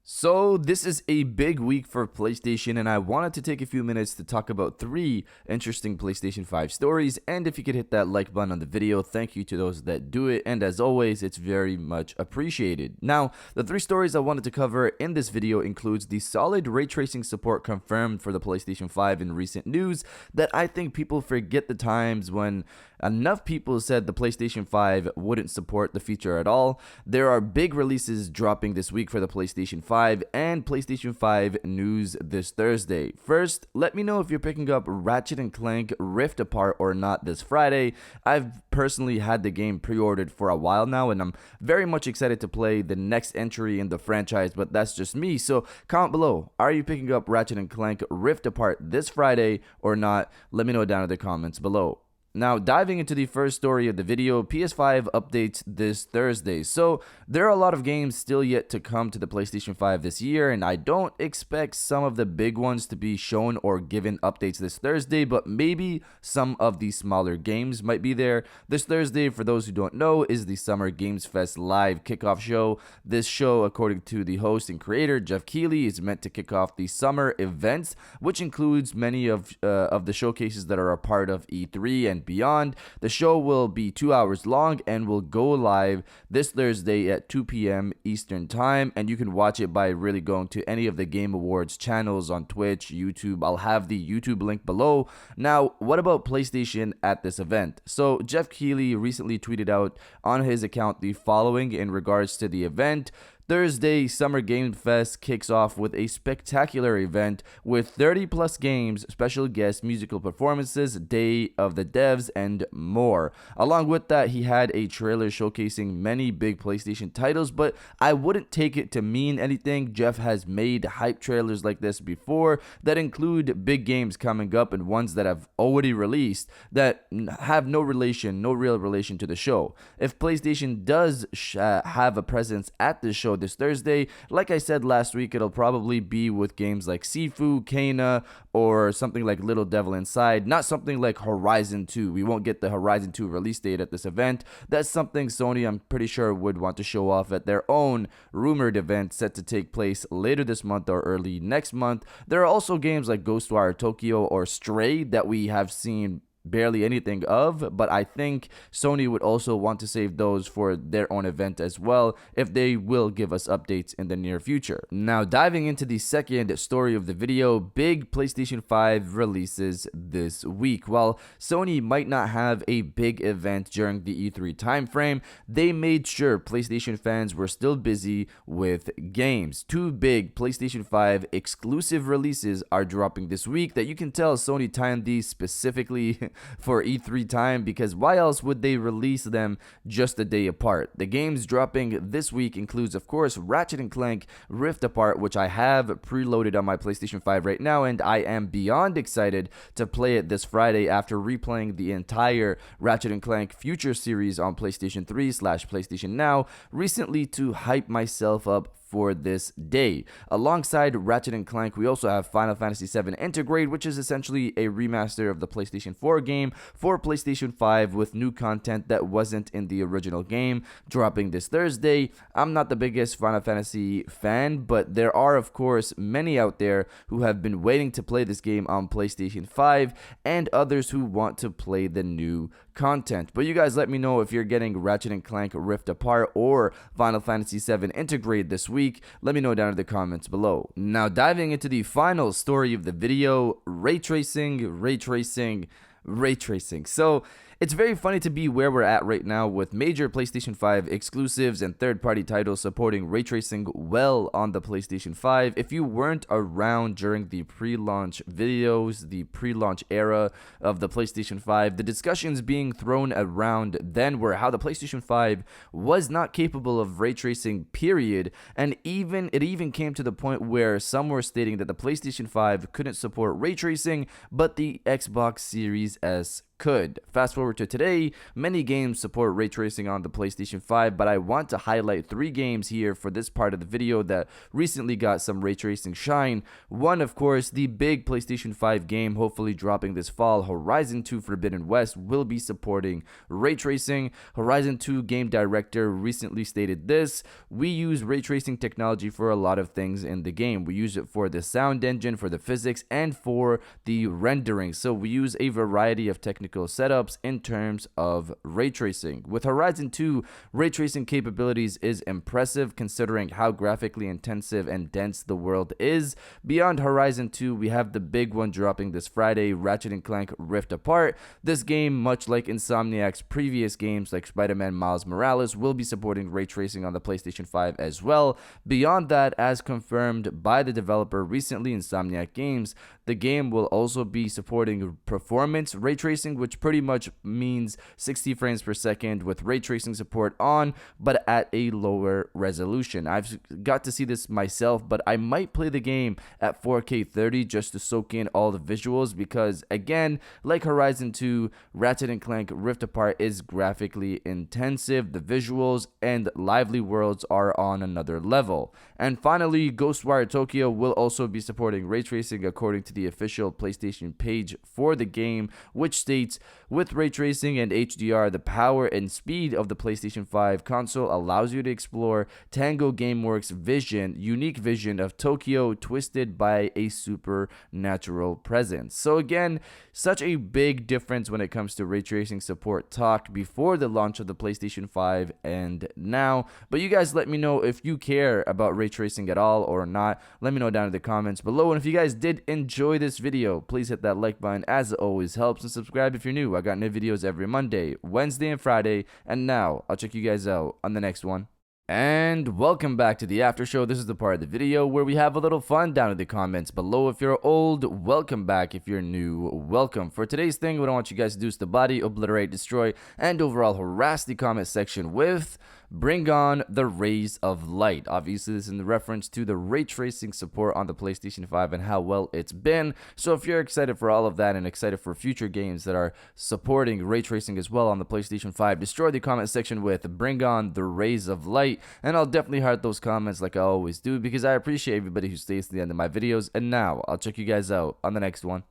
So, this is a big week for PlayStation, and I wanted to take a few minutes to talk about 3 interesting PlayStation 5 stories. And if you could hit that like button on the video, thank you to those that do it. And as always, it's very much appreciated. Now, the 3 stories I wanted to cover in this video includes the solid ray tracing support confirmed for the PlayStation 5 in recent news that I think people forget the times when enough people said the PlayStation 5 wouldn't support the feature at all. There are big releases dropping this week for the PlayStation 5 and PlayStation 5 news this Thursday. First, let me know if you're picking up Ratchet and Clank Rift Apart or not this Friday. I've personally had the game pre-ordered for a while now, and I'm very much excited to play the next entry in the franchise, but that's just me. So comment below, are you picking up Ratchet and Clank Rift Apart this Friday or not? Let me know down in the comments below. Now, diving into the first story of the video, PS5 updates this Thursday. So, there are a lot of games still yet to come to the PlayStation 5 this year, and I don't expect some of the big ones to be shown or given updates this Thursday, but maybe some of the smaller games might be there. This Thursday, for those who don't know, is the Summer Games Fest live kickoff show. This show, according to the host and creator, Jeff Keighley, is meant to kick off the summer events, which includes many of the showcases that are a part of E3 and beyond. The show will be 2 hours long and will go live this Thursday at 2 p.m. Eastern Time, and you can watch it by really going to any of the Game Awards channels on Twitch, YouTube. I'll have the YouTube link below. Now, what about PlayStation at this event? So, Jeff Keighley recently tweeted out on his account the following in regards to the event. Thursday, Summer Game Fest kicks off with a spectacular event with 30 plus games, special guests, musical performances, Day of the Devs, and more. Along with that, he had a trailer showcasing many big PlayStation titles, but I wouldn't take it to mean anything. Jeff has made hype trailers like this before that include big games coming up and ones that have already released that have no real relation to the show. If PlayStation does have a presence at the show this Thursday, like I said last week, it'll probably be with games like Sifu, Kana, or something like Little Devil Inside, not something like Horizon 2. We won't get the Horizon 2 release date at this event. That's something Sony, I'm pretty sure, would want to show off at their own rumored event set to take place later this month or early next month. There are also games like Ghostwire Tokyo or Stray that we have seen barely anything of, but I think Sony would also want to save those for their own event as well if they will give us updates in the near future. Now, diving into the second story of the video, big PlayStation 5 releases this week. While Sony might not have a big event during the E3 timeframe, they made sure PlayStation fans were still busy with games. 2 big PlayStation 5 exclusive releases are dropping this week that you can tell Sony timed these specifically for E3 time, because why else would they release them just a day apart? The games dropping this week includes, of course, Ratchet and Clank Rift Apart, which I have preloaded on my PlayStation 5 right now, and I am beyond excited to play it this Friday after replaying the entire Ratchet and Clank Future series on PlayStation 3/PlayStation Now recently to hype myself up for this day. Alongside Ratchet and Clank, we also have Final Fantasy 7 Intergrade, which is essentially a remaster of the PlayStation 4 game for PlayStation 5 with new content that wasn't in the original game, dropping this Thursday. I'm not the biggest Final Fantasy fan, but there are, of course, many out there who have been waiting to play this game on PlayStation 5 and others who want to play the new content. But you guys let me know if you're getting Ratchet and Clank Rift Apart or Final Fantasy 7 Intergrade this week. Let me know down in the comments below. Now, diving into the final story of the video, ray tracing. So it's very funny to be where we're at right now with major PlayStation 5 exclusives and third-party titles supporting ray tracing well on the PlayStation 5. If you weren't around during the pre-launch videos, the pre-launch era of the PlayStation 5, the discussions being thrown around then were how the PlayStation 5 was not capable of ray tracing, period, and it even came to the point where some were stating that the PlayStation 5 couldn't support ray tracing, but the Xbox Series S could. Fast forward to today, many games support ray tracing on the PlayStation 5, but I want to highlight 3 games here for this part of the video that recently got some ray tracing shine. One, of course, the big PlayStation 5 game hopefully dropping this fall, Horizon 2 Forbidden West, will be supporting ray tracing. Horizon 2 game director recently stated this: "We use ray tracing technology for a lot of things in the game. We use it for the sound engine, for the physics, and for the rendering. So we use a variety of technical setups in terms of ray tracing." With Horizon 2, ray tracing capabilities is impressive considering how graphically intensive and dense the world is. Beyond Horizon 2, we have the big one dropping this Friday, Ratchet and Clank Rift Apart. This game, much like Insomniac's previous games like Spider-Man Miles Morales, will be supporting ray tracing on the PlayStation 5 as well. Beyond that, as confirmed by the developer recently, Insomniac Games, the game will also be supporting performance ray tracing, which pretty much means 60 frames per second with ray tracing support on, but at a lower resolution. I've got to see this myself, but I might play the game at 4K 30 just to soak in all the visuals because, again, like Horizon 2, Ratchet and Clank Rift Apart is graphically intensive. The visuals and lively worlds are on another level. And finally, Ghostwire Tokyo will also be supporting ray tracing according to the official PlayStation page for the game, which states, "With ray tracing and HDR, the power and speed of the PlayStation 5 console allows you to explore Tango Gameworks' unique vision of Tokyo twisted by a supernatural presence." So again, such a big difference when it comes to ray tracing support talk before the launch of the PlayStation 5 and now. But you guys let me know if you care about ray tracing at all or not. Let me know down in the comments below. And if you guys did enjoy this video, please hit that like button as it always helps, and subscribe if you're new. I got new videos every Monday, Wednesday, and Friday. And now I'll check you guys out on the next one. And welcome back to the after show. This is the part of the video where we have a little fun down in the comments below. If you're old, welcome back. If you're new, welcome. For today's thing, what I want you guys to do is to body, obliterate, destroy, and overall harass the comment section with "Bring on the rays of light." Obviously, this is in reference to the ray tracing support on the PlayStation 5 and how well it's been. So if you're excited for all of that and excited for future games that are supporting ray tracing as well on the PlayStation 5, destroy the comment section with "Bring on the rays of light." And I'll definitely heart those comments like I always do because I appreciate everybody who stays to the end of my videos. And now I'll check you guys out on the next one.